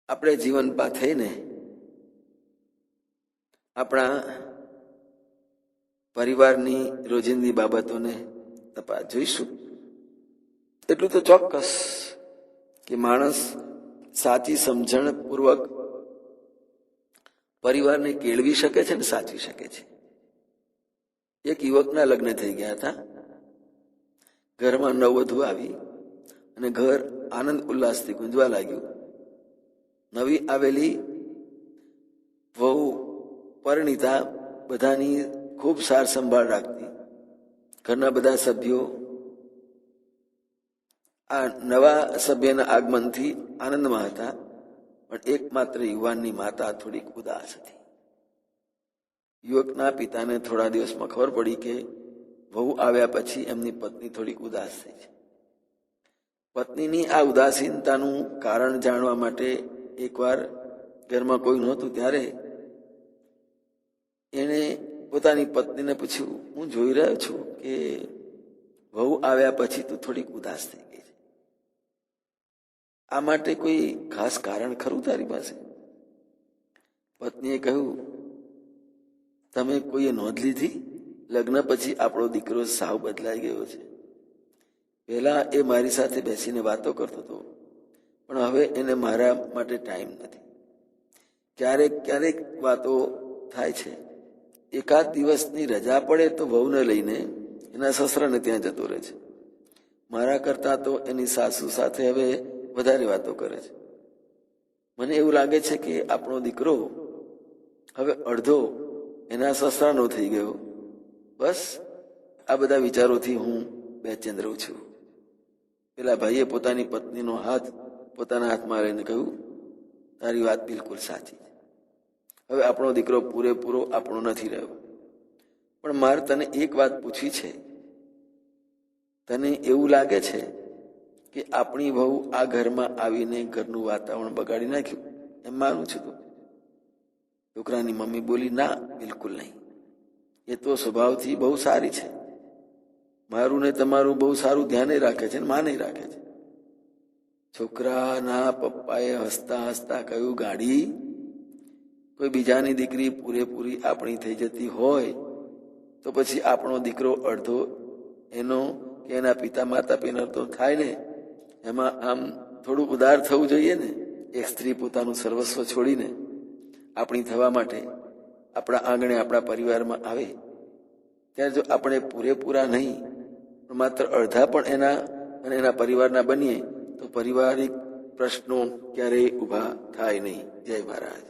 આપણે જીવનમાં થઈને આપણા પરિવારની રોજિંદી બાબતોને તપાસ જોઈશું. એટલું તો ચોક્કસ કે માણસ સાચી સમજણપૂર્વક પરિવારને કેળવી શકે છે ને સાચવી શકે છે. એક યુવકના લગ્ન થઈ ગયા હતા. ઘરમાં નવવધુ આવી અને ઘર આનંદ ઉલ્લાસથી ગુંજવા લાગ્યું. નવી આવેલી વહુ પરિણીતા બધાની ખૂબ સાર સંભાળ રાખતી. ઘરના બધા સભ્યો આ નવા સભ્યના આગમનથી આનંદમાં હતા, પણ એકમાત્ર યુવાનની માતા થોડીક ઉદાસ હતી. યુવકના પિતાને થોડા દિવસમાં ખબર પડી કે વહુ આવ્યા પછી એમની પત્ની થોડીક ઉદાસ થઈ છે. પત્નીની આ ઉદાસીનતાનું કારણ જાણવા માટે એકવાર ઘરમાં કોઈ નહોતું ત્યારે એણે પોતાની પત્નીને પૂછ્યું, હું જોઈ રહ્યો છું કે વહુ આવ્યા પછી તું થોડીક ઉદાસ થઈ ગઈ છે. આ માટે કોઈ ખાસ કારણ ખરું તારી પાસે? પત્નીએ કહ્યું, તમે કોઈએ નોંધ લીધી? લગ્ન પછી આપણો દીકરો સાવ બદલાઈ ગયો છે. પહેલા એ મારી સાથે બેસીને વાતો કરતો હતો, પણ હવે એને મારા માટે ટાઈમ નથી. ક્યારેક ક્યારેક વાતો થાય છે. એકાદ દિવસની રજા પડે તો વહુને લઈને એના સસરાને ત્યાં જતો રહે છે. મારા કરતા તો એની સાસુ સાથે હવે વધારે વાતો કરે છે. મને એવું લાગે છે કે આપણો દીકરો હવે અડધો એના સસરાનો થઈ ગયો. બસ આ બધા વિચારોથી હું બેચેન રહું છું. પેલા ભાઈએ પોતાની પત્નીનો હાથ પોતાના હાથમાં લઈને કહ્યું, તારી વાત બિલકુલ સાચી છે. હવે આપણો દીકરો પૂરેપૂરો આપણો નથી રહ્યો. પણ મારે તને એક વાત પૂછવી છે. તને એવું લાગે છે કે આપણી વહુ આ ઘરમાં આવીને ઘરનું વાતાવરણ બગાડી નાખ્યું? એમ માનું છું તું? છોકરાની મમ્મી બોલી, ના, બિલકુલ નહીં. એ તો સ્વભાવથી બહુ સારી છે. મારું ને તમારું બહુ સારું ધ્યાન રાખે છે ને માને રાખે છે. છોકરાના પપ્પાએ હસતા હસતા કહ્યું, ગાડી, કોઈ બીજાની દીકરી પૂરેપૂરી આપણી થઈ જતી હોય તો પછી આપણો દીકરો અડધો એનો કે એના પિતા માતા પિતા તો થાય ને. એમાં આમ થોડું ઉદાર થવું જોઈએ ને. એક સ્ત્રી પોતાનું સર્વસ્વ છોડીને આપણી થવા માટે આપણા આંગણે આપણા પરિવારમાં આવે ત્યારે જો આપણે પૂરેપૂરા નહીં પણ માત્ર અડધા પણ એના અને એના પરિવારના બનીએ તો પારિવારિક પ્રશ્નો ક્યારેય ઊભા થાય નહીં. જય મહારાજ.